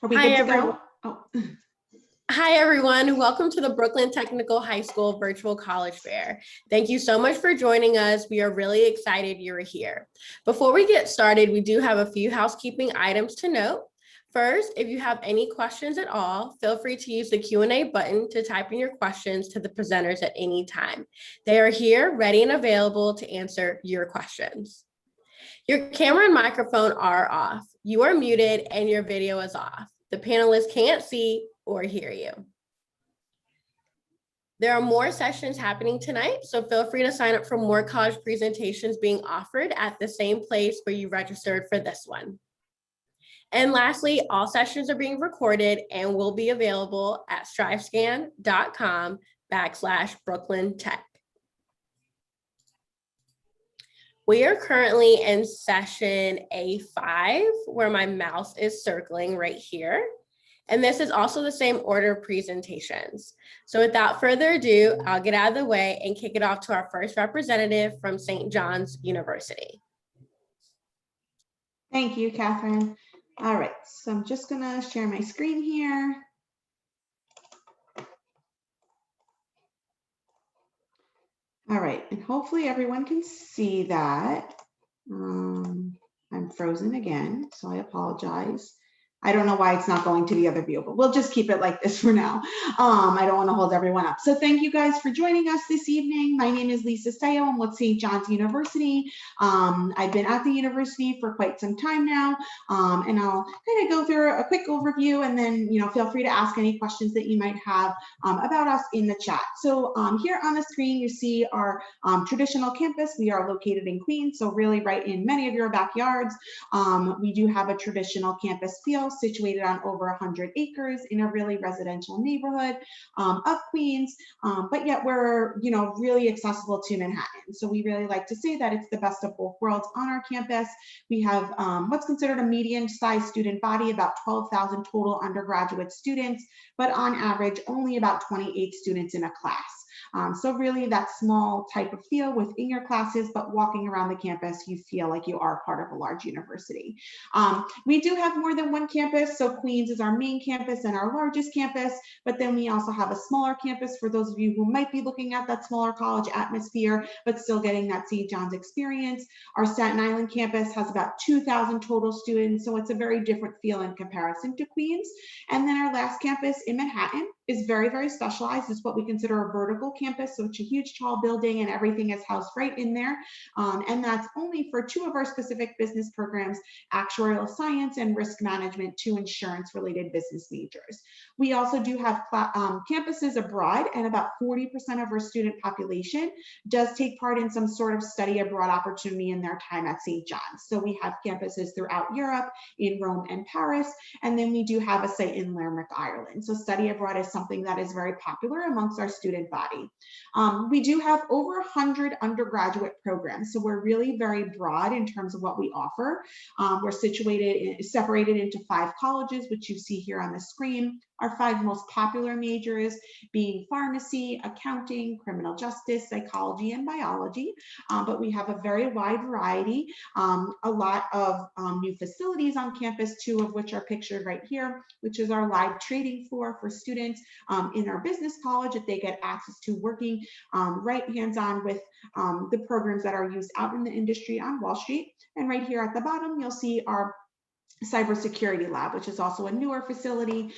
Are we Hi, good to everyone. go? Oh. Hi, everyone. Welcome to the Brooklyn Technical High School Virtual College Fair. Thank you so much for joining us. We are really excited you're here. Before we get started, we do have a few housekeeping items to note. First, if you have any questions at all, feel free to use the Q&A button to type in your questions to the presenters at any time. They are here, ready and available to answer your questions. Your camera and microphone are off. You are muted and your video is off. The panelists can't see or hear you. There are more sessions happening tonight, so feel free to sign up for more college presentations being offered at the same place where you registered for this one. And lastly, all sessions are being recorded and will be available at strivescan.com/Brooklyn Tech. We are currently in session A5, where my mouse is circling right here. And this is also the same order of presentations. So without further ado, I'll get out of the way and kick it off to our first representative from St. John's University. Thank you, Catherine. All right, so I'm just gonna share my screen here. All right, and hopefully everyone can see that. I'm frozen again, so I apologize. I don't know why it's not going to the other view, but we'll just keep it like this for now. I don't want to hold everyone up. So thank you guys for joining us this evening. My name is Lisa Sayo. I'm with St. John's University. I've been at the university for quite some time now, and I'll kind of go through a quick overview, and then feel free to ask any questions that you might have about us in the chat. So here on the screen, you see our traditional campus. We are located in Queens, so really right in many of your backyards. We do have a traditional campus feel, situated on over 100 acres in a really residential neighborhood of Queens, but yet we're really accessible to Manhattan. So we really like to say that it's the best of both worlds on our campus. We have what's considered a median-sized student body, about 12,000 total undergraduate students, but on average only about 28 students in a class. So really that small type of feel within your classes, but walking around the campus, you feel like you are part of a large university. We do have more than one campus. So Queens is our main campus and our largest campus, but then we also have a smaller campus for those of you who might be looking at that smaller college atmosphere, but still getting that St. John's experience. Our Staten Island campus has about 2,000 total students, so it's a very different feel in comparison to Queens. And then our last campus in Manhattan is very, very specialized. It's what we consider a vertical campus. So it's a huge tall building and everything is housed right in there. And that's only for two of our specific business programs, actuarial science and risk management, two insurance related business majors. We also do have campuses abroad, and about 40% of our student population does take part in some sort of study abroad opportunity in their time at St. John's. So we have campuses throughout Europe, in Rome and Paris, and then we do have a site in Limerick, Ireland. So study abroad is something that is very popular amongst our student body. We do have over 100 undergraduate programs, so we're really very broad in terms of what we offer. We're separated into 5 colleges, which you see here on the screen. Our 5 most popular majors being pharmacy, accounting, criminal justice, psychology, and biology. But we have a very wide variety, a lot of new facilities on campus, 2 of which are pictured right here, which is our live trading floor for students in our business college that they get access to working right hands-on with the programs that are used out in the industry on Wall Street. And right here at the bottom, you'll see our cybersecurity lab, which is also a newer facility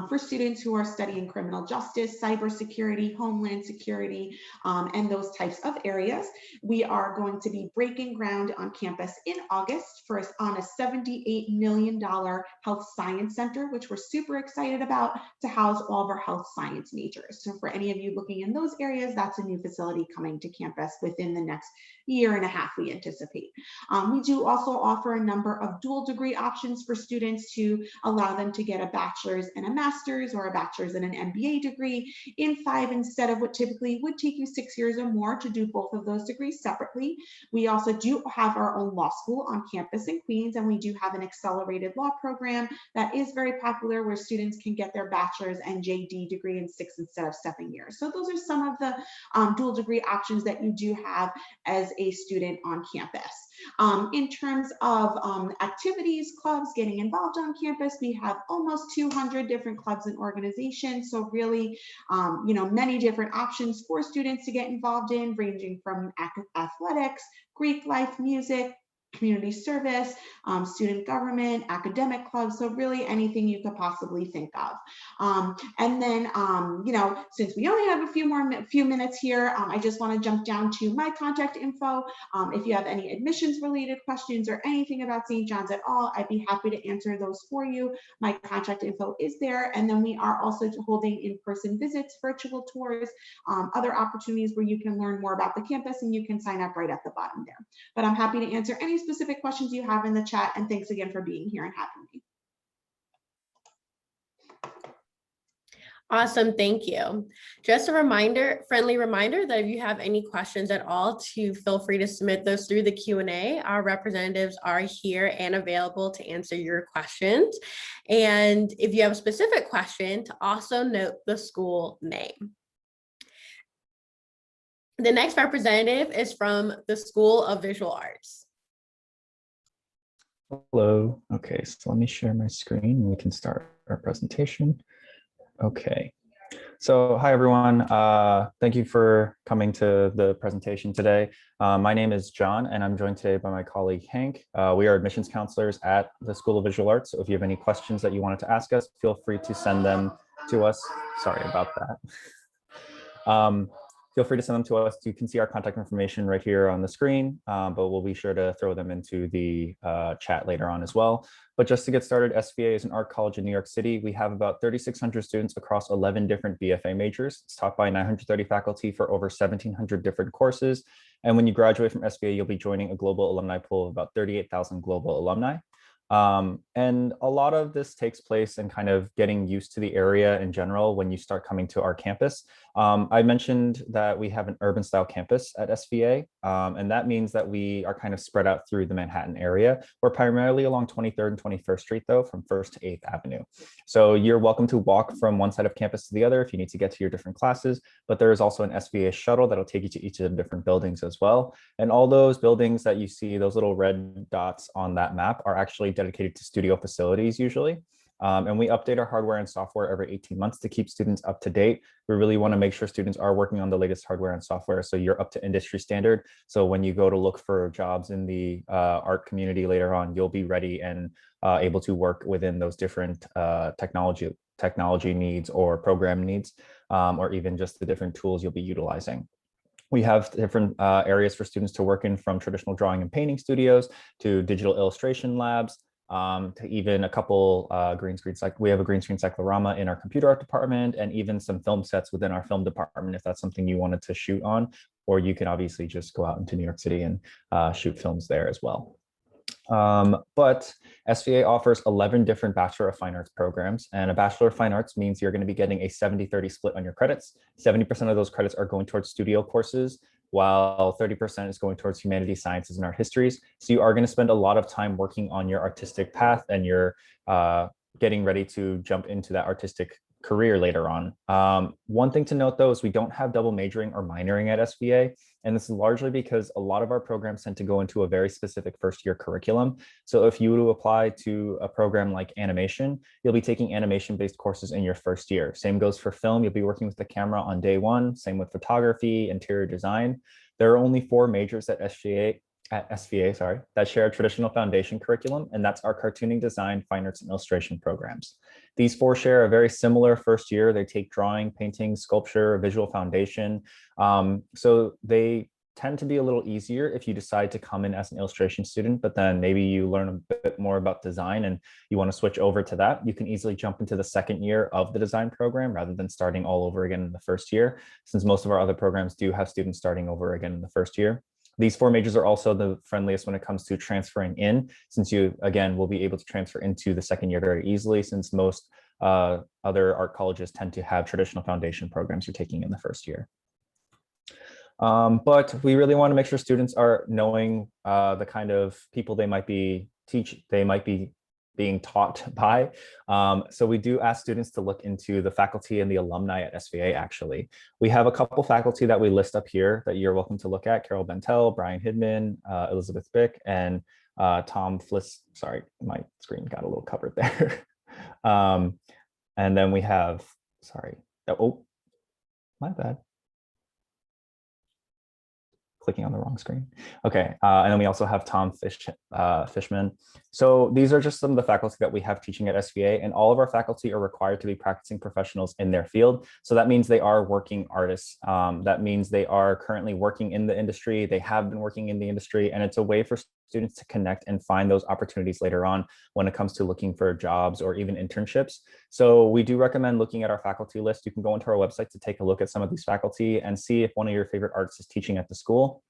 for students who are studying criminal justice, cybersecurity, homeland security, and those types of areas. We are going to be breaking ground on campus in August on a $78 million health science center, which we're super excited about, to house all of our health science majors. So for any of you looking in those areas, that's a new facility coming to campus within the next year and a half, we anticipate. We do also offer a number of dual degree options for students to allow them to get a bachelor's and a master's, or a bachelor's and an MBA degree in 5 instead of what typically would take you 6 years or more to do both of those degrees separately. We also do have our own law school on campus in Queens, and we do have an accelerated law program that is very popular, where students can get their bachelor's and JD degree in 6 instead of 7 years. So those are some of the dual degree options that you do have as a student on campus. In terms of activities, clubs, getting involved on campus, we have almost 200 different clubs and organizations. So really, many different options for students to get involved in, ranging from athletics, Greek life, music, community service, student government, academic clubs, so really anything you could possibly think of. And then, since we only have a few minutes here, I just want to jump down to my contact info. If you have any admissions related questions or anything about St. John's at all, I'd be happy to answer those for you. My contact info is there. And then we are also holding in-person visits, virtual tours, other opportunities where you can learn more about the campus, and you can sign up right at the bottom there. But I'm happy to answer any specific questions you have in the chat, and thanks again for being here and having me. Awesome, thank you. Just a friendly reminder that if you have any questions at all, to feel free to submit those through the Q&A. Our representatives are here and available to answer your questions. And if you have a specific question, to also note the school name. The next representative is from the School of Visual Arts. Hello. Okay, so let me share my screen and we can start our presentation. Okay, so hi everyone. Thank you for coming to the presentation today. My name is John and I'm joined today by my colleague Hank. We are admissions counselors at the School of Visual Arts. So if you have any questions that you wanted to ask us, feel free to send them to us. Sorry about that. Feel free to send them to us. You can see our contact information right here on the screen, but we'll be sure to throw them into the chat later on as well. But just to get started, SVA is an art college in New York City. We have about 3,600 students across 11 different BFA majors. It's taught by 930 faculty for over 1,700 different courses. And when you graduate from SVA, you'll be joining a global alumni pool of about 38,000 global alumni. And a lot of this takes place in kind of getting used to the area in general when you start coming to our campus. I mentioned that we have an urban style campus at SVA, and that means that we are kind of spread out through the Manhattan area. We're primarily along 23rd and 21st Street though, from 1st to 8th Avenue. So you're welcome to walk from one side of campus to the other if you need to get to your different classes, but there is also an SVA shuttle that'll take you to each of the different buildings as well. And all those buildings that you see, those little red dots on that map, are actually dedicated to studio facilities usually. And we update our hardware and software every 18 months to keep students up to date. We really want to make sure students are working on the latest hardware and software, so you're up to industry standard. So when you go to look for jobs in the art community later on, you'll be ready and able to work within those different technology needs or program needs, or even just the different tools you'll be utilizing. We have different areas for students to work in, from traditional drawing and painting studios to digital illustration labs, to even a couple green screens. Like we have a green screen cyclorama in our computer art department, and even some film sets within our film department if that's something you wanted to shoot on, or you can obviously just go out into New York City and shoot films there as well. But SVA offers 11 different Bachelor of Fine Arts programs, and a Bachelor of Fine Arts means you're going to be getting a 70-30 split on your credits. 70% of those credits are going towards studio courses, while 30% is going towards humanities, sciences, and art histories. So you are going to spend a lot of time working on your artistic path, and you're getting ready to jump into that artistic career later on. One thing to note though is we don't have double majoring or minoring at SVA, and this is largely because a lot of our programs tend to go into a very specific first year curriculum. So if you were to apply to a program like animation, you'll be taking animation based courses in your first year. Same goes for film. You'll be working with the camera on day one. Same with photography, interior design. There are only 4 majors at SVA that share a traditional foundation curriculum, and that's our cartooning, design, fine arts, and illustration programs. These 4 share a very similar first year. They take drawing, painting, sculpture, visual foundation. So they tend to be a little easier if you decide to come in as an illustration student, but then maybe you learn a bit more about design and you want to switch over to that. You can easily jump into the second year of the design program rather than starting all over again in the first year, since most of our other programs do have students starting over again in the first year. These 4 majors are also the friendliest when it comes to transferring in, since you, again, will be able to transfer into the second year very easily, since most other art colleges tend to have traditional foundation programs you're taking in the first year. But we really want to make sure students are knowing the kind of people they might be being taught by. So we do ask students to look into the faculty and the alumni at SVA. Actually, we have a couple faculty that we list up here that you're welcome to look at: Carol Bentel, Brian Hidman, Elizabeth Bick, and Tom Fliss. Sorry, my screen got a little covered there. And then we have, sorry, oh, my bad. Clicking on the wrong screen. Okay, and then we also have Tom Fishman. So these are just some of the faculty that we have teaching at SVA, and all of our faculty are required to be practicing professionals in their field. So that means they are working artists. That means they are currently working in the industry. They have been working in the industry, and it's a way for students to connect and find those opportunities later on when it comes to looking for jobs or even internships. So we do recommend looking at our faculty list. You can go into our website to take a look at some of these faculty and see if one of your favorite artists is teaching at the school.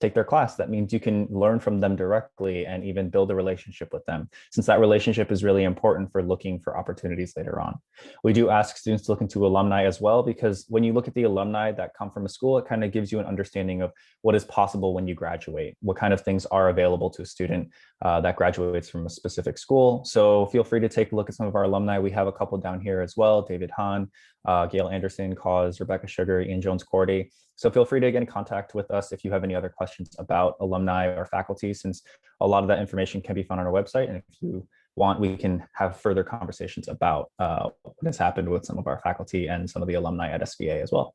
Take their class. That means you can learn from them directly and even build a relationship with them, since that relationship is really important for looking for opportunities later on. We do ask students to look into alumni as well, because when you look at the alumni that come from a school, it kind of gives you an understanding of what is possible when you graduate, what kind of things are available to a student that graduates from a specific school. So feel free to take a look at some of our alumni. We have a couple down here as well: David Hahn, Gail Anderson, Cause, Rebecca Sugar, Ian Jones-Cordy. So feel free to get in contact with us if you have any other questions about alumni or faculty, since a lot of that information can be found on our website. And if you want, we can have further conversations about what has happened with some of our faculty and some of the alumni at SVA as well.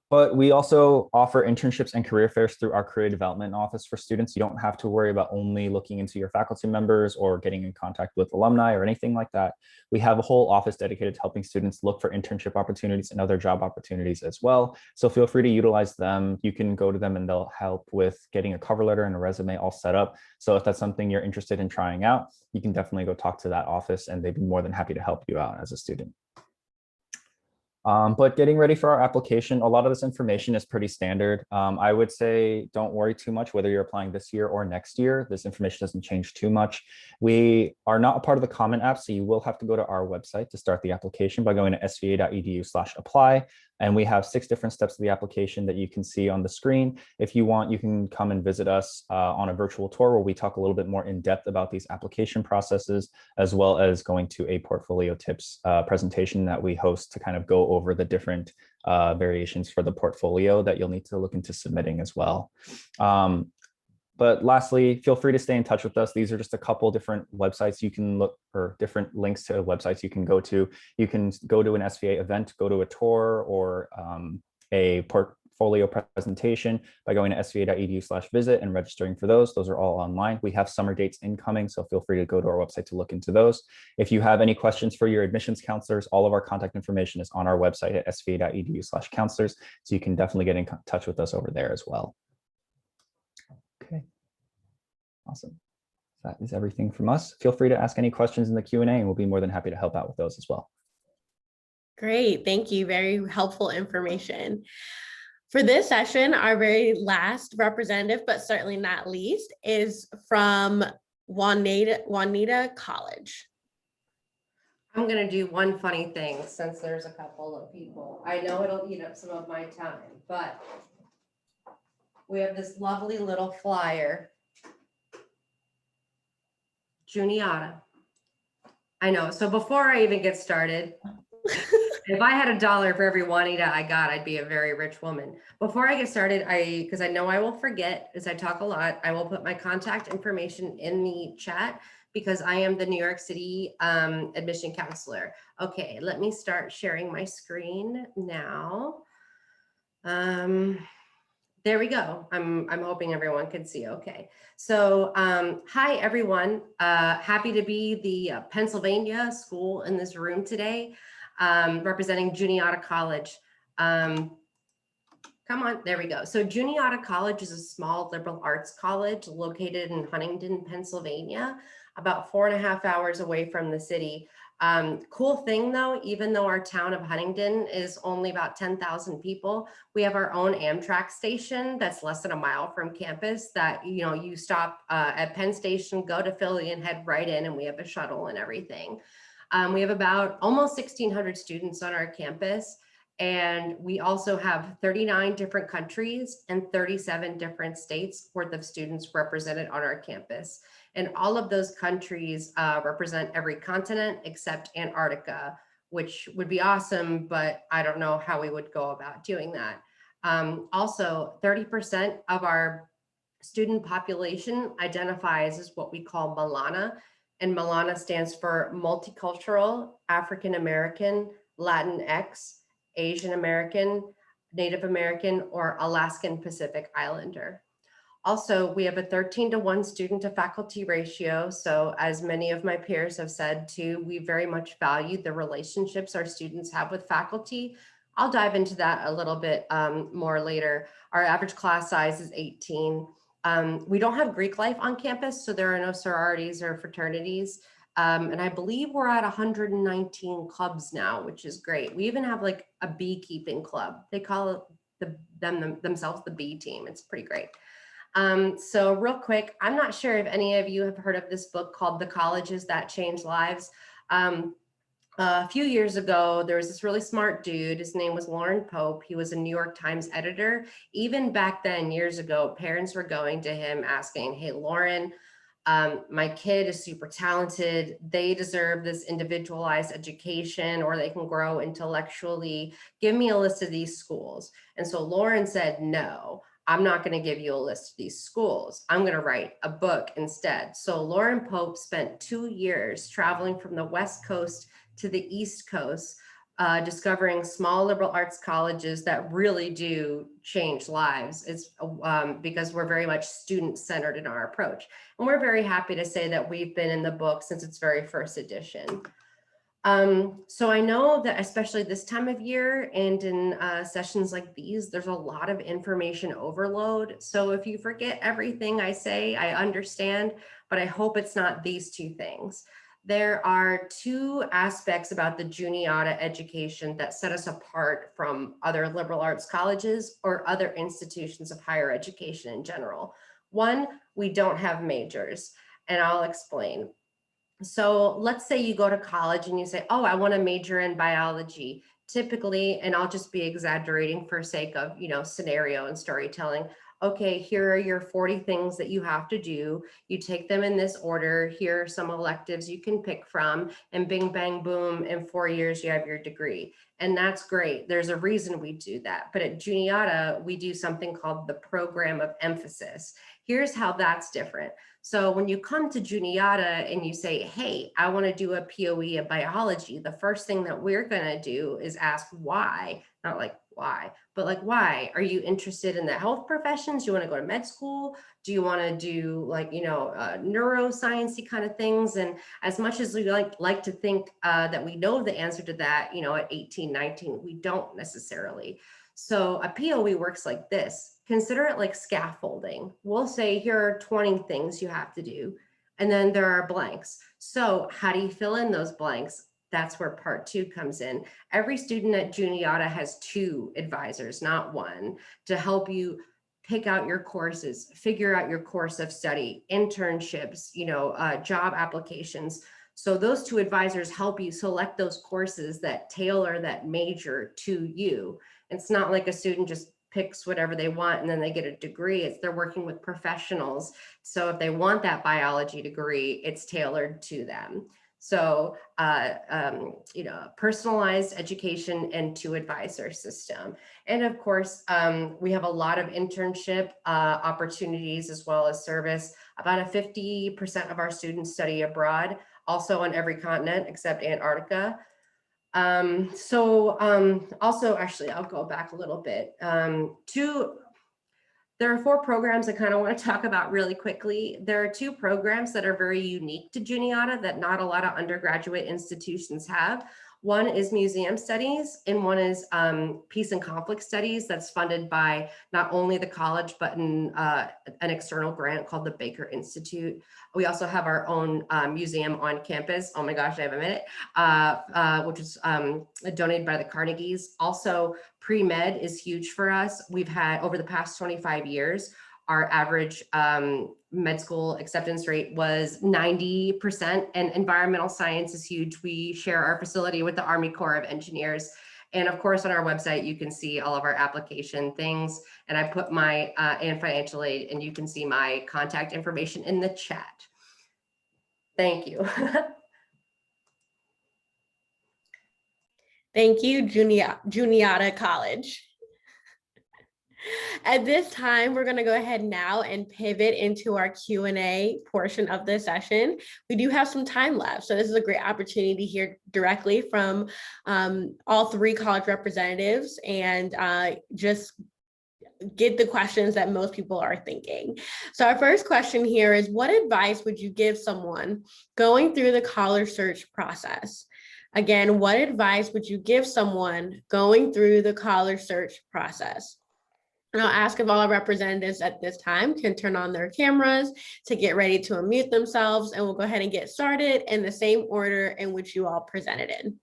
But we also offer internships and career fairs through our career development office for students. You don't have to worry about only looking into your faculty members or getting in contact with alumni or anything like that. We have a whole office dedicated to helping students look for internship opportunities and other job opportunities as well. So feel free to utilize them. You can go to them and they'll help with getting a cover letter and a resume all set up. So if that's something you're interested in trying out, you can definitely go talk to that office and they'd be more than happy to help you out as a student. But getting ready for our application, a lot of this information is pretty standard. I would say don't worry too much whether you're applying this year or next year. This information doesn't change too much. We are not a part of the Common App, so you will have to go to our website to start the application by going to sva.edu/apply. And we have 6 different steps of the application that you can see on the screen. If you want, you can come and visit us on a virtual tour where we talk a little bit more in depth about these application processes, as well as going to a portfolio tips presentation that we host to kind of go over the different variations for the portfolio that you'll need to look into submitting as well. But lastly, feel free to stay in touch with us. These are just a couple different websites you can look for, different links to websites you can go to. You can go to an SVA event, go to a tour or a portfolio presentation by going to sva.edu/visit and registering for those. Those are all online. We have summer dates incoming, so feel free to go to our website to look into those. If you have any questions for your admissions counselors, all of our contact information is on our website at sva.edu/counselors. So you can definitely get in touch with us over there as well. Okay, awesome. That is everything from us. Feel free to ask any questions in the Q&A and we'll be more than happy to help out with those as well. Great, thank you. Very helpful information. For this session, our very last representative, but certainly not least, is from Juniata College. I'm gonna do one funny thing since there's a couple of people. I know it'll eat up some of my time, but we have this lovely little flyer. Juniata. I know. So before I even get started, if I had $1 for every Juanita I got, I'd be a very rich woman. Before I get started, because I know I will forget as I talk a lot, I will put my contact information in the chat because I am the New York City admission counselor. Okay, let me start sharing my screen now. There we go. I'm hoping everyone can see okay. So hi everyone. Happy to be the Pennsylvania school in this room today, representing Juniata College. Come on, there we go. So Juniata College is a small liberal arts college located in Huntington, Pennsylvania, about 4.5 hours away from the city. Cool thing though, even though our town of Huntington is only about 10,000 people, we have our own Amtrak station that's less than a mile from campus that, you know, you stop at Penn Station, go to Philly and head right in, and we have a shuttle and everything. We have about almost 1,600 students on our campus. And we also have 39 different countries and 37 different states worth of students represented on our campus. And all of those countries represent every continent except Antarctica, which would be awesome, but I don't know how we would go about doing that. Also, 30% of our student population identifies as what we call Malana, and Malana stands for Multicultural, African American, Latinx, Asian American, Native American, or Alaskan Pacific Islander. Also, we have a 13-to-1 student to faculty ratio. So as many of my peers have said too, we very much value the relationships our students have with faculty. I'll dive into that a little bit more later. Our average class size is 18. We don't have Greek life on campus, so there are no sororities or fraternities. And I believe we're at 119 clubs now, which is great. We even have like a beekeeping club. They call it themselves the bee team. It's pretty great. So real quick, I'm not sure if any of you have heard of this book called The Colleges That Change Lives. A few years ago, there was this really smart dude. His name was Lauren Pope. He was a New York Times editor. Even back then, years ago, parents were going to him asking, hey, Lauren, my kid is super talented. They deserve this individualized education, or they can grow intellectually. Give me a list of these schools. And so Lauren said, no, I'm not going to give you a list of these schools. I'm going to write a book instead. So Lauren Pope spent 2 years traveling from the West Coast to the East Coast, discovering small liberal arts colleges that really do change lives. It's because we're very much student-centered in our approach. And we're very happy to say that we've been in the book since its very first edition. So I know that especially this time of year and in sessions like these, there's a lot of information overload. So if you forget everything I say, I understand, but I hope it's not these two things. There are two aspects about the Juniata education that set us apart from other liberal arts colleges or other institutions of higher education in general. One, we don't have majors, and I'll explain. So let's say you go to college and you say, oh, I want to major in biology. Typically, and I'll just be exaggerating for sake of, scenario and storytelling. Okay, here are your 40 things that you have to do. You take them in this order. Here are some electives you can pick from, and bing, bang, boom, in 4 years, you have your degree. And that's great. There's a reason we do that. But at Juniata, we do something called the program of emphasis. Here's how that's different. So when you come to Juniata and you say, hey, I want to do a POE of biology, the first thing that we're going to do is ask why, not like why, but like, why are you interested in the health professions? You want to go to med school? Do you want to do like, neuroscience-y kind of things? And as much as we like to think that we know the answer to that, at 18, 19, we don't necessarily. So a POE works like this. Consider it like scaffolding. We'll say here are 20 things you have to do, and then there are blanks. So how do you fill in those blanks? That's where part 2 comes in. Every student at Juniata has 2 advisors, not 1, to help you pick out your courses, figure out your course of study, internships, job applications. So those 2 advisors help you select those courses that tailor that major to you. It's not like a student just picks whatever they want and then they get a degree. They're working with professionals. So if they want that biology degree, it's tailored to them. So, personalized education and 2 advisor system. And of course, we have a lot of internship opportunities as well as service. About 50% of our students study abroad, also on every continent except Antarctica. Also, actually, I'll go back a little bit. There are 4 programs I kind of want to talk about really quickly. There are 2 programs that are very unique to Juniata that not a lot of undergraduate institutions have. One is museum studies, and one is peace and conflict studies that's funded by not only the college, but an external grant called the Baker Institute. We also have our own museum on campus. Oh my gosh, I have a minute, which is donated by the Carnegies. Also, pre-med is huge for us. We've had, over the past 25 years, our average med school acceptance rate was 90%, and environmental science is huge. We share our facility with the Army Corps of Engineers. And of course, on our website, you can see all of our application things. And I put my and financial aid, and you can see my contact information in the chat. Thank you. Thank you, Juniata College. At this time, we're going to go ahead now and pivot into our Q&A portion of the session. We do have some time left, so this is a great opportunity to hear directly from all three college representatives and just get the questions that most people are thinking. So our first question here is, what advice would you give someone going through the college search process? Again, what advice would you give someone going through the college search process? And I'll ask if all our representatives at this time can turn on their cameras to get ready to unmute themselves, and we'll go ahead and get started in the same order in which you all presented in.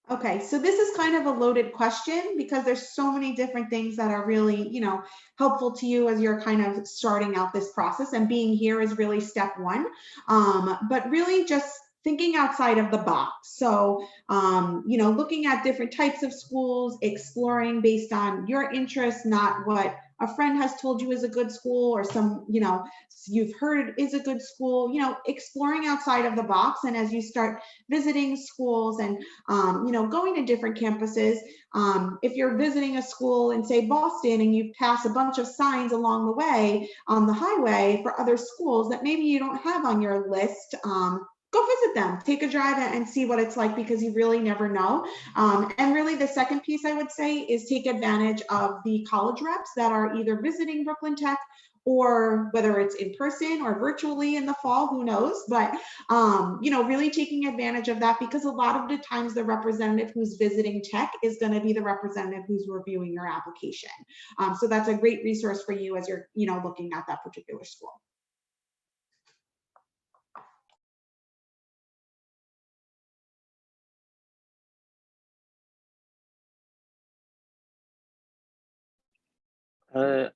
Okay, so this is kind of a loaded question because there's so many different things that are really, helpful to you as you're kind of starting out this process, and being here is really step one. But really just thinking outside of the box. So, looking at different types of schools, exploring based on your interests, not what a friend has told you is a good school or some, you've heard is a good school, exploring outside of the box. And as you start visiting schools and, going to different campuses, if you're visiting a school in, say, Boston, and you pass a bunch of signs along the way on the highway for other schools that maybe you don't have on your list, go visit them, take a drive and see what it's like, because you really never know. And really the second piece I would say is take advantage of the college reps that are either visiting Brooklyn Tech, or whether it's in person or virtually in the fall, who knows, but really taking advantage of that, because a lot of the times the representative who's visiting Tech is going to be the representative who's reviewing your application. So that's a great resource for you as you're, looking at that particular school.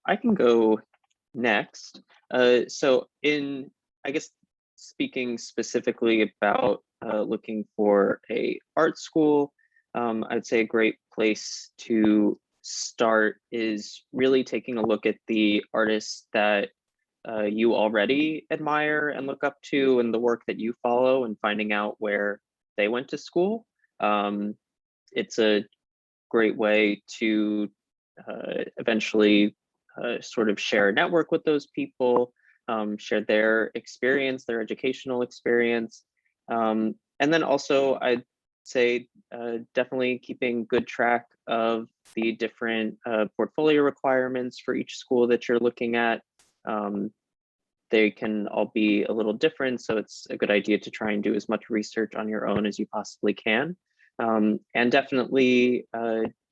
I can go next. So I guess, speaking specifically about looking for a art school, I'd say a great place to start is really taking a look at the artists that you already admire and look up to, and the work that you follow, and finding out where they went to school. It's a great way to eventually sort of share a network with those people, share their experience, their educational experience. And then also I'd say definitely keeping good track of the different portfolio requirements for each school that you're looking at. They can all be a little different, so it's a good idea to try and do as much research on your own as you possibly can. And definitely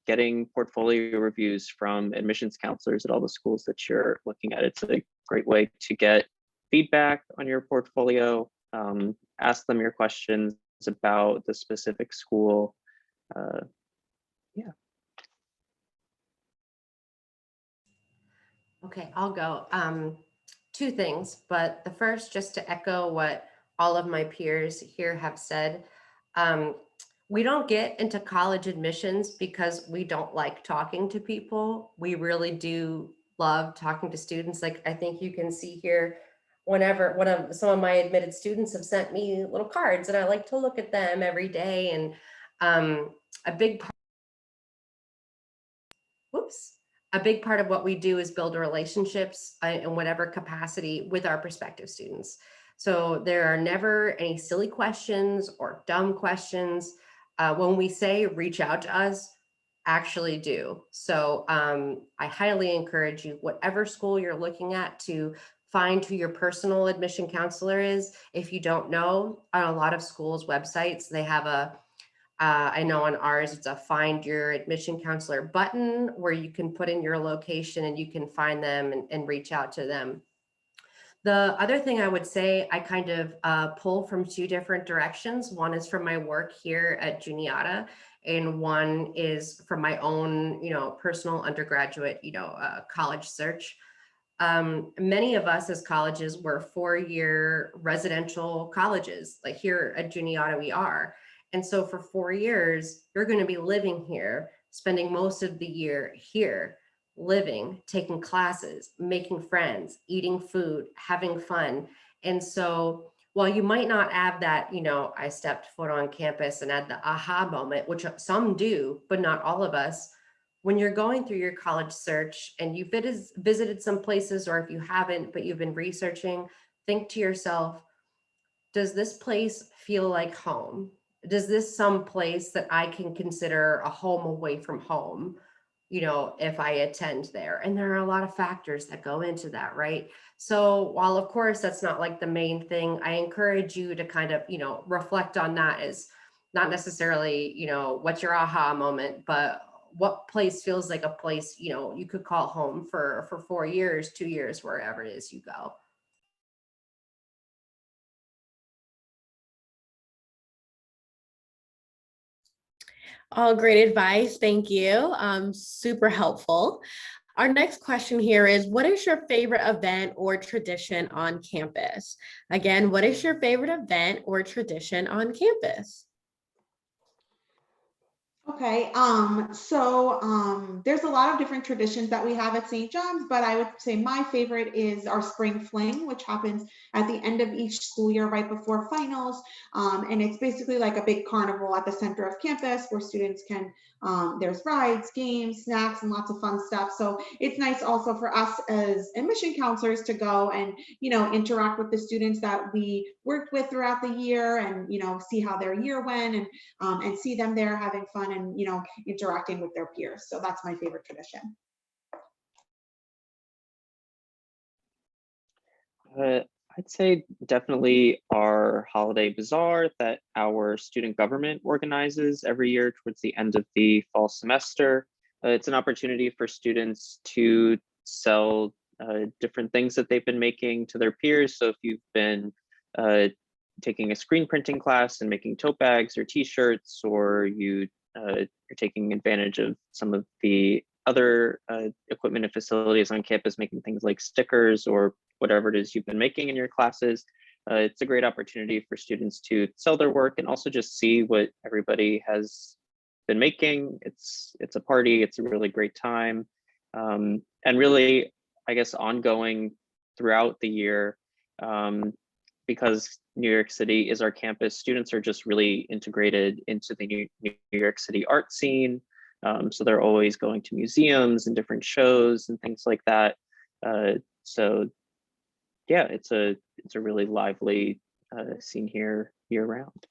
getting portfolio reviews from admissions counselors at all the schools that you're looking at. It's a great way to get feedback on your portfolio, ask them your questions about the specific school. Yeah. Okay, I'll go. Two things, but the first, just to echo what all of my peers here have said. We don't get into college admissions because we don't like talking to people. We really do love talking to students. Like, I think you can see here, whenever some of my admitted students have sent me little cards, and I like to look at them every day. And a big part of what we do is build relationships in whatever capacity with our prospective students. So there are never any silly questions or dumb questions. When we say reach out to us, actually do. So I highly encourage you, whatever school you're looking at, to find who your personal admission counselor is. If you don't know, on a lot of schools' websites, they have I know on ours, it's a find your admission counselor button where you can put in your location and you can find them and reach out to them. The other thing I would say, I kind of pull from two different directions. One is from my work here at Juniata, and one is from my own, personal undergraduate, college search. Many of us as colleges were 4-year residential colleges. Like here at Juniata, we are. And so for 4 years, you're going to be living here, spending most of the year here, living, taking classes, making friends, eating food, having fun. And so while you might not have that, I stepped foot on campus and had the aha moment, which some do, but not all of us, when you're going through your college search and you've visited some places, or if you haven't, but you've been researching, think to yourself, does this place feel like home? Does this some place that I can consider a home away from home, if I attend there? And there are a lot of factors that go into that, right? So while of course that's not like the main thing, I encourage you to kind of, reflect on that as not necessarily, what's your aha moment, but what place feels like a place, you could call home for 4 years, 2 years, wherever it is you go. All great advice. Thank you. Super helpful. Our next question here is, what is your favorite event or tradition on campus? Again, what is your favorite event or tradition on campus? Okay, there's a lot of different traditions that we have at St. John's, but I would say my favorite is our spring fling, which happens at the end of each school year, right before finals. And it's basically like a big carnival at the center of campus where students can, there's rides, games, snacks, and lots of fun stuff. So it's nice also for us as admission counselors to go and, interact with the students that we worked with throughout the year and, see how their year went and see them there having fun and interacting with their peers. So that's my favorite tradition. I'd say definitely our holiday bazaar that our student government organizes every year towards the end of the fall semester. It's an opportunity for students to sell different things that they've been making to their peers. So if you've been taking a screen printing class and making tote bags or t-shirts, or you're taking advantage of some of the other equipment and facilities on campus, making things like stickers or whatever it is you've been making in your classes. It's a great opportunity for students to sell their work and also just see what everybody has been making. It's a party, it's a really great time. And really, I guess, ongoing throughout the year, because New York City is our campus, students are just really integrated into the New York City art scene. So they're always going to museums and different shows and things like that. So yeah, it's a really lively scene here year round.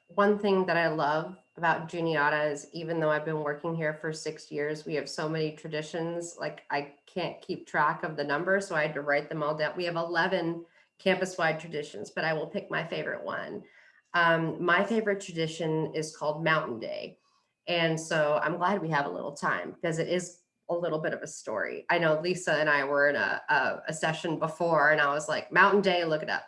One thing that I love about Juniata is, even though I've been working here for 6 years, we have so many traditions, like I can't keep track of the number, so I had to write them all down. We have 11 campus-wide traditions, but I will pick my favorite one. My favorite tradition is called Mountain Day. And so I'm glad we have a little time because it is a little bit of a story. I know Lisa and I were in a session before and I was like, Mountain Day, look it up.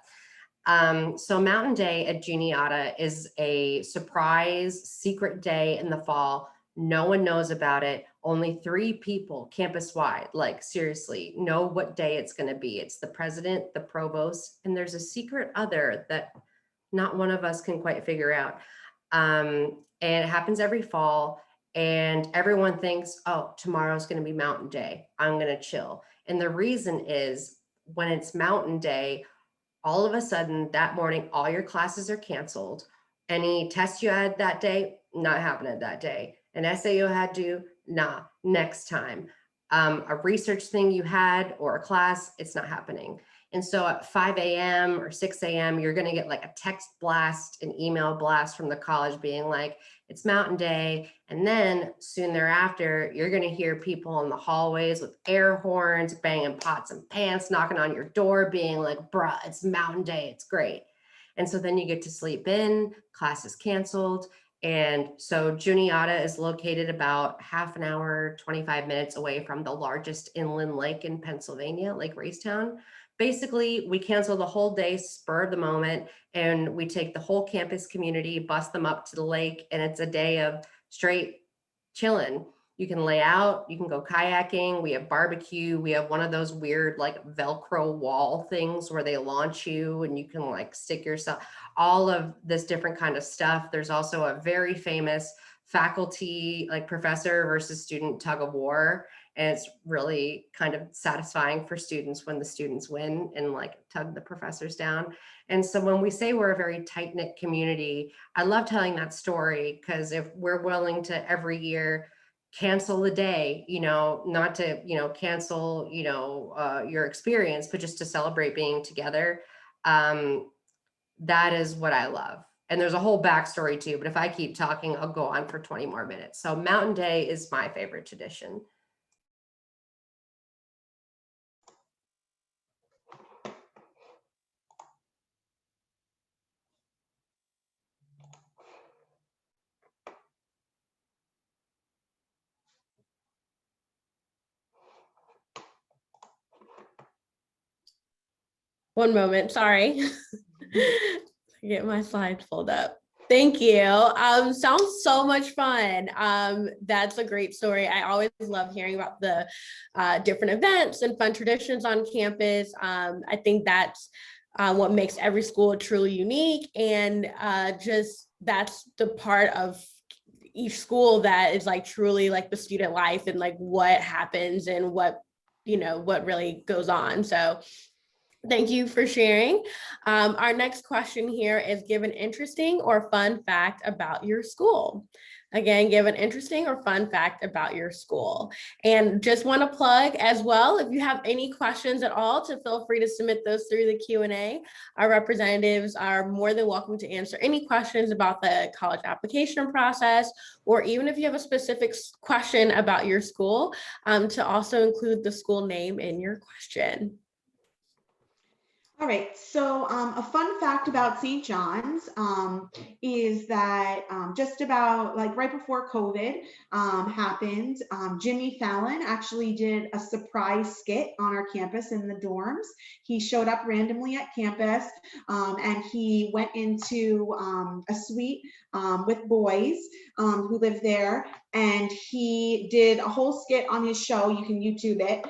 So Mountain Day at Juniata is a surprise secret day in the fall. No one knows about it. Only 3 people campus-wide, like seriously, know what day it's going to be. It's the president, the provost, and there's a secret other that not one of us can quite figure out. And it happens every fall. And everyone thinks, oh, tomorrow's going to be Mountain Day. I'm going to chill. And the reason is, when it's Mountain Day, all of a sudden that morning, all your classes are canceled. Any tests you had that day, not happening that day. An essay you had to, nah, next time. A research thing you had or a class, it's not happening. And so at 5 a.m. or 6 a.m., you're going to get like a text blast, an email blast from the college being like, it's Mountain Day. And then soon thereafter, you're going to hear people in the hallways with air horns, banging pots and pans, knocking on your door, being like, bruh, it's Mountain Day. It's great. And so then you get to sleep in, class is canceled. And so Juniata is located about half an hour, 25 minutes away from the largest inland lake in Pennsylvania, Lake Racetown. Basically, we cancel the whole day, spur of the moment, and we take the whole campus community, bus them up to the lake, and it's a day of straight chilling. You can lay out, you can go kayaking, we have barbecue, we have one of those weird like Velcro wall things where they launch you and you can like stick yourself, all of this different kind of stuff. There's also a very famous faculty, like professor versus student tug of war. And it's really kind of satisfying for students when the students win and like tug the professors down. And so when we say we're a very tight-knit community, I love telling that story, because if we're willing to every year cancel the day, not to, cancel, your experience, but just to celebrate being together. That is what I love. And there's a whole backstory too, but if I keep talking, I'll go on for 20 more minutes. So Mountain Day is my favorite tradition. One moment, sorry. Get my slides pulled up. Thank you. Sounds so much fun. That's a great story. I always love hearing about the different events and fun traditions on campus. I think that's what makes every school truly unique, and just that's the part of each school that is like truly like the student life and like what happens and what really goes on. So thank you for sharing. Our next question here is, give an interesting or fun fact about your school. Again, give an interesting or fun fact about your school. And just want to plug as well, if you have any questions at all, to feel free to submit those through the Q&A. Our representatives are more than welcome to answer any questions about the college application process, or even if you have a specific question about your school, to also include the school name in your question. All right, so a fun fact about St. John's is that just about like right before COVID happened, Jimmy Fallon actually did a surprise skit on our campus in the dorms. He showed up randomly at campus and he went into a suite with boys who live there, and he did a whole skit on his show, you can YouTube it,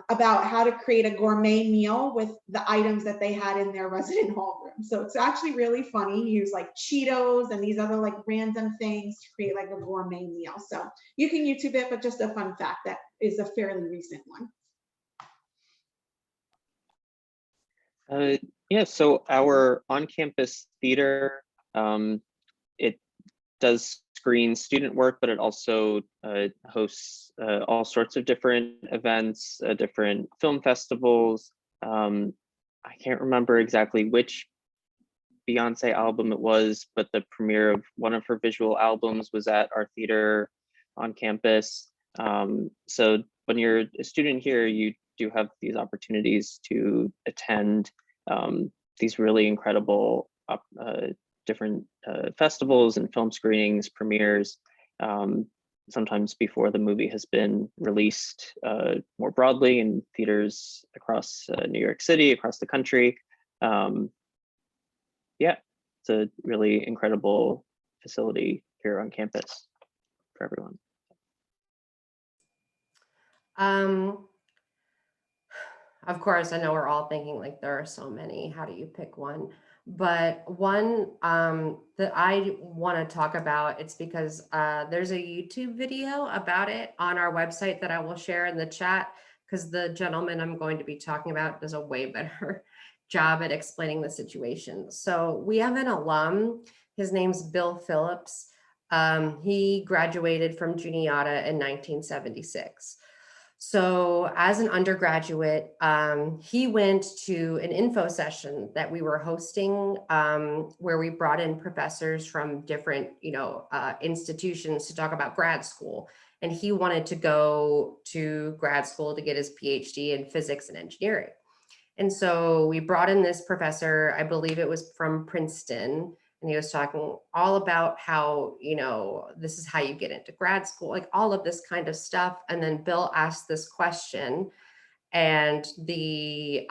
about how to create a gourmet meal with the items that they had in their resident hall room. So it's actually really funny. He used like Cheetos and these other like random things to create like a gourmet meal. So you can YouTube it, but just a fun fact that is a fairly recent one. Yeah, so our on-campus theater, it does screen student work, but it also hosts all sorts of different events, different film festivals. I can't remember exactly which Beyonce album it was, but the premiere of one of her visual albums was at our theater on campus. So when you're a student here, you do have these opportunities to attend these really incredible different festivals and film screenings, premieres, sometimes before the movie has been released more broadly in theaters across New York City, across the country. Yeah, it's a really incredible facility here on campus for everyone. Of course, I know we're all thinking like there are so many, how do you pick one? But one that I want to talk about, it's because there's a YouTube video about it on our website that I will share in the chat, because the gentleman I'm going to be talking about does a way better job at explaining the situation. So we have an alum, his name's Bill Phillips. He graduated from Juniata in 1976. So as an undergraduate, he went to an info session that we were hosting, where we brought in professors from different, institutions to talk about grad school. And he wanted to go to grad school to get his PhD in physics and engineering. And so we brought in this professor, I believe it was from Princeton, and he was talking all about how, this is how you get into grad school, like all of this kind of stuff. And then Bill asked this question, and the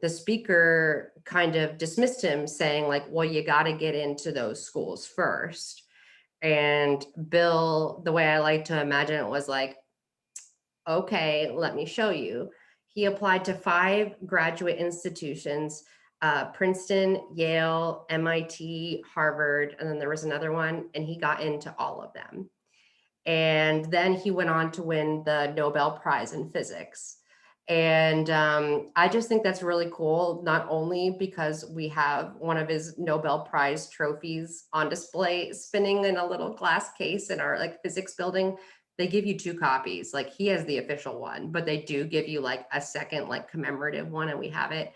speaker kind of dismissed him, saying like, well, you got to get into those schools first. And Bill, the way I like to imagine it, was like, okay, let me show you. He applied to 5 graduate institutions, Princeton, Yale, MIT, Harvard, and then there was another one, and he got into all of them. And then he went on to win the Nobel Prize in physics. And I just think that's really cool, not only because we have one of his Nobel Prize trophies on display spinning in a little glass case in our like physics building. They give you 2 copies, like he has the official one, but they do give you like a second like commemorative one, and we have it.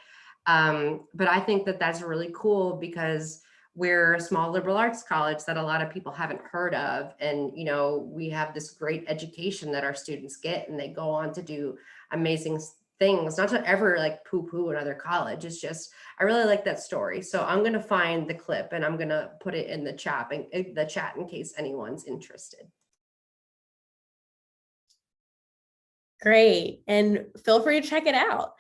But I think that that's really cool because we're a small liberal arts college that a lot of people haven't heard of. And, you know, we have this great education that our students get, and they go on to do amazing things, not to ever like poo-poo another college. It's just, I really like that story. So I'm going to find the clip and I'm going to put it in the chat in case anyone's interested. Great. And feel free to check it out.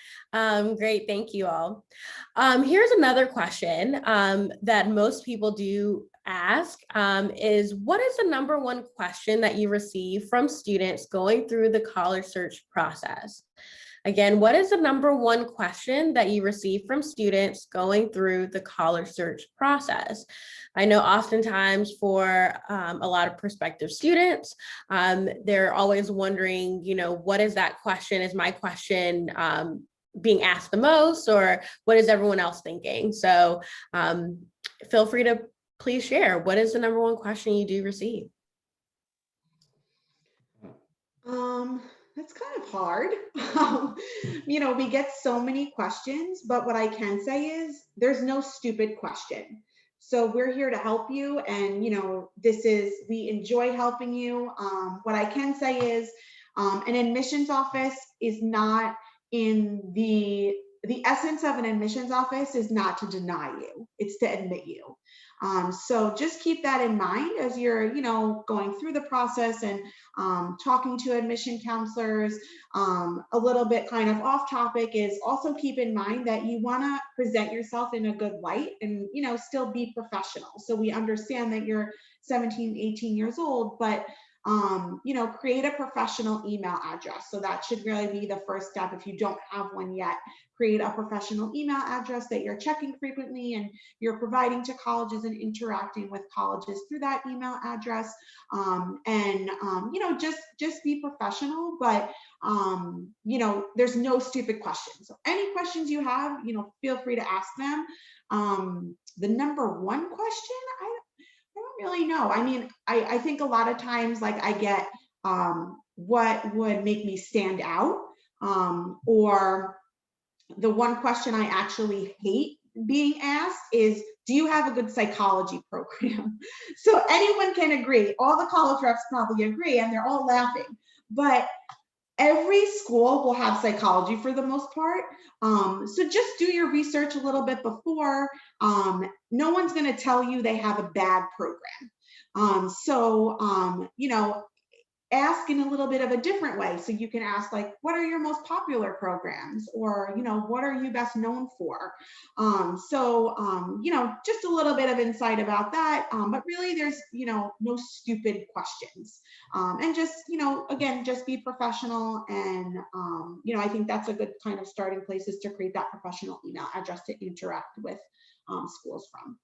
Great. Thank you all. Here's another question that most people do ask is, what is the number one question that you receive from students going through the college search process? Again, what is the number one question that you receive from students going through the college search process? I know oftentimes for a lot of prospective students, they're always wondering, you know, what is that question? Is my question being asked the most, or what is everyone else thinking? So feel free to please share. What is the number one question you do receive? That's kind of hard. You know, we get so many questions, but what I can say is there's no stupid question. So we're here to help you, and you know, we enjoy helping you. What I can say is an admissions office is not in the essence of an admissions office is not to deny you, it's to admit you. So just keep that in mind as you're, you know, going through the process and talking to admission counselors. A little bit kind of off topic is also keep in mind that you want to present yourself in a good light and, you know, still be professional. So we understand that you're 17, 18 years old, but you know, create a professional email address. So that should really be the first step. If you don't have one yet, create a professional email address that you're checking frequently and you're providing to colleges and interacting with colleges through that email address. You know, just be professional, but you know, there's no stupid questions. So any questions you have, you know, feel free to ask them. The number one question, I don't really know. I mean, I think a lot of times, like I get what would make me stand out, or the one question I actually hate being asked is, do you have a good psychology program? So anyone can agree. All the college reps probably agree, and they're all laughing. But every school will have psychology for the most part. So just do your research a little bit before. No one's going to tell you they have a bad program. You know, ask in a little bit of a different way. So you can ask like, what are your most popular programs? Or, you know, what are you best known for? You know, just a little bit of insight about that. But really there's, you know, no stupid questions. And just, you know, again, just be professional. And, you know, I think that's a good kind of starting place is to create that professional email address to interact with schools from.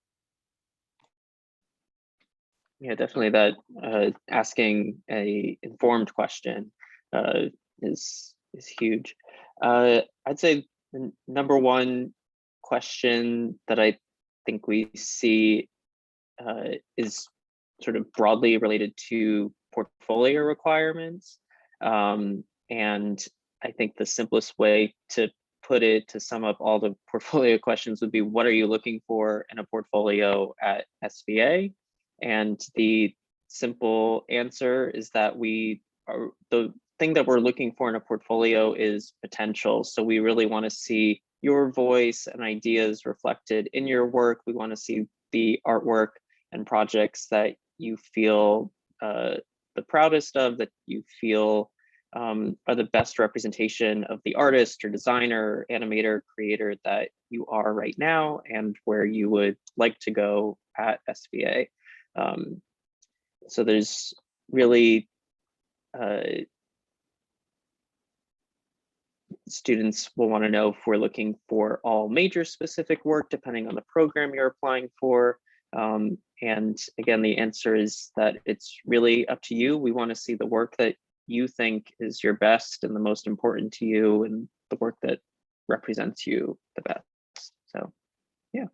Yeah, definitely that asking a informed question is huge. I'd say the number one question that I think we see is sort of broadly related to portfolio requirements. And I think the simplest way to put it, to sum up all the portfolio questions, would be, what are you looking for in a portfolio at SVA? And the simple answer is that the thing that we're looking for in a portfolio is potential. So we really want to see your voice and ideas reflected in your work. We want to see the artwork and projects that you feel the proudest of, that you feel are the best representation of the artist or designer, animator, creator that you are right now, and where you would like to go at SVA. So there's really students will want to know if we're looking for all major specific work, depending on the program you're applying for. And again, the answer is that it's really up to you. We want to see the work that you think is your best and the most important to you, and the work that represents you the best. So, yeah.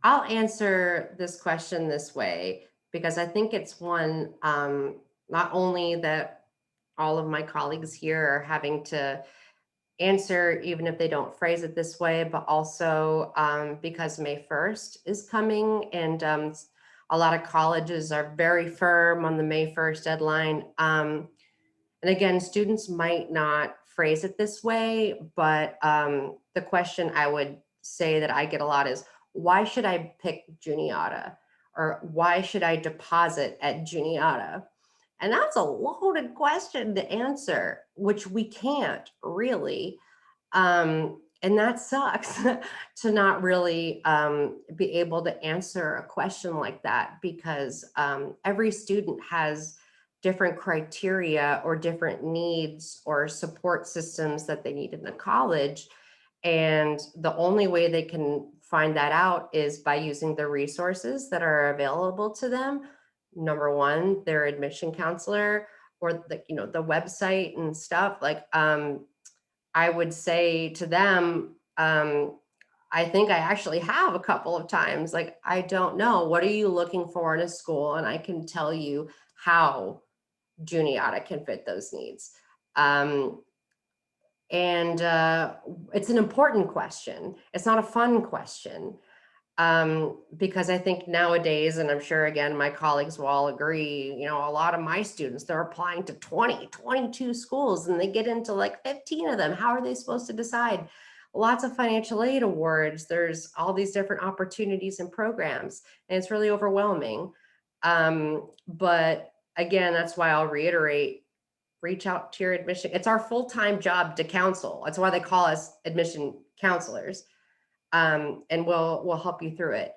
I'll answer this question this way, because I think it's one, not only that all of my colleagues here are having to answer, even if they don't phrase it this way, but also because May 1st is coming, and a lot of colleges are very firm on the May 1st deadline. And again, students might not phrase it this way, but the question I would say that I get a lot is, why should I pick Juniata? Or why should I deposit at Juniata? And that's a loaded question to answer, which we can't really. And that sucks to not really be able to answer a question like that, because every student has different criteria or different needs or support systems that they need in the college. And the only way they can find that out is by using the resources that are available to them. Number one, their admission counselor, or the website and stuff. Like I would say to them, I think I actually have a couple of times, like, I don't know, what are you looking for in a school? And I can tell you how Juniata can fit those needs. And it's an important question. It's not a fun question. Because I think nowadays, and I'm sure again, my colleagues will all agree, a lot of my students, they're applying to 22 schools and they get into like 15 of them. How are they supposed to decide? Lots of financial aid awards. There's all these different opportunities and programs, and it's really overwhelming. But again, that's why I'll reiterate, reach out to your admission. It's our full-time job to counsel. That's why they call us admission counselors. And we'll help you through it.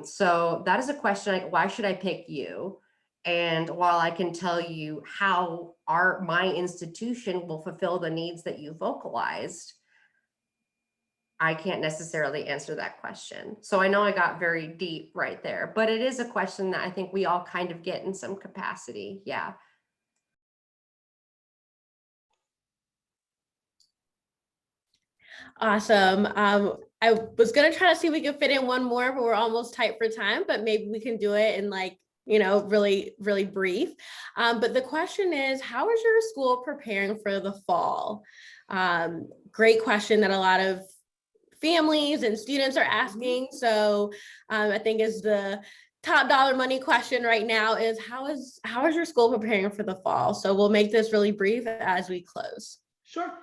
So that is a question, why should I pick you? And while I can tell you how my institution will fulfill the needs that you vocalized, I can't necessarily answer that question. So I know I got very deep right there, but it is a question that I think we all kind of get in some capacity. Yeah. Awesome. I was gonna try to see if we could fit in one more, but we're almost tight for time, but maybe we can do it in really, really brief. But the question is, how is your school preparing for the fall? Great question that a lot of families and students are asking. So I think is the top dollar money question right now is, how is your school preparing for the fall? So we'll make this really brief as we close. Sure.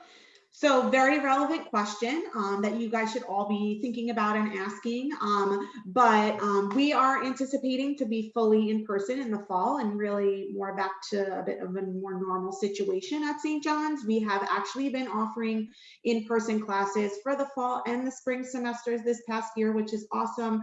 So very relevant question that you guys should all be thinking about and asking. But we are anticipating to be fully in person in the fall and really more back to a bit of a more normal situation at St. John's. We have actually been offering in-person classes for the fall and the spring semesters this past year, which is awesome.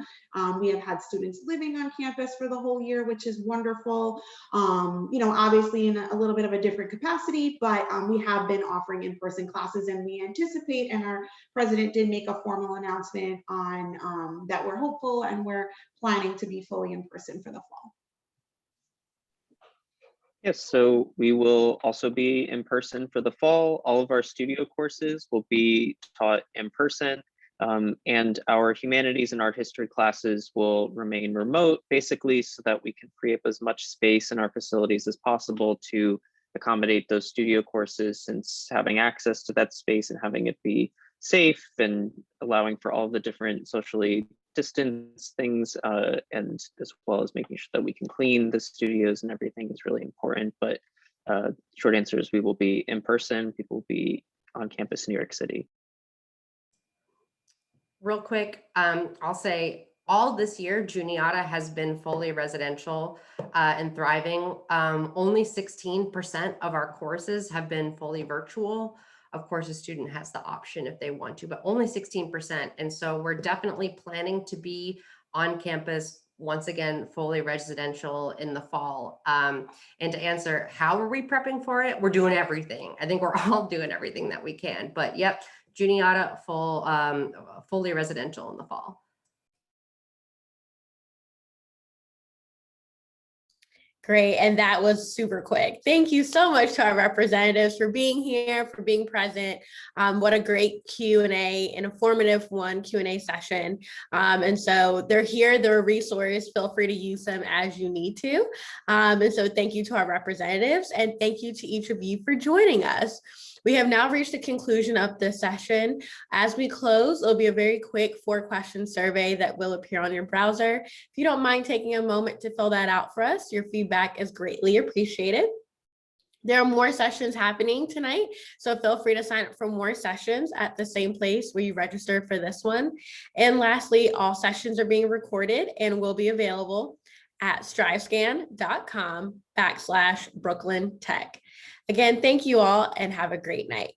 We have had students living on campus for the whole year, which is wonderful. Obviously in a little bit of a different capacity, but we have been offering in-person classes, and we anticipate, and our president did make a formal announcement on that we're hopeful and we're planning to be fully in person for the fall. Yes, so we will also be in person for the fall. All of our studio courses will be taught in person, and our humanities and art history classes will remain remote, basically so that we can free up as much space in our facilities as possible to accommodate those studio courses, since having access to that space and having it be safe and allowing for all the different socially distance things, and as well as making sure that we can clean the studios and everything is really important. But short answer is we will be in person. People will be on campus in New York City. Real quick, I'll say all this year, Juniata has been fully residential and thriving. Only 16% of our courses have been fully virtual. Of course, a student has the option if they want to, but only 16%. And so we're definitely planning to be on campus, once again, fully residential in the fall. And to answer, how are we prepping for it? We're doing everything. I think we're all doing everything that we can. But yep, Juniata fully residential in the fall. Great, and that was super quick. Thank you so much to our representatives for being here, for being present. What a great Q&A, an informative Q&A session. And so they're here, they're a resource. Feel free to use them as you need to. And so thank you to our representatives, and thank you to each of you for joining us. We have now reached the conclusion of this session. As we close, it'll be a very quick 4-question survey that will appear on your browser. If you don't mind taking a moment to fill that out for us, your feedback is greatly appreciated. There are more sessions happening tonight, so feel free to sign up for more sessions at the same place where you registered for this one. And lastly, all sessions are being recorded and will be available at strivescan.com/Brooklyn Tech. Again, thank you all and have a great night.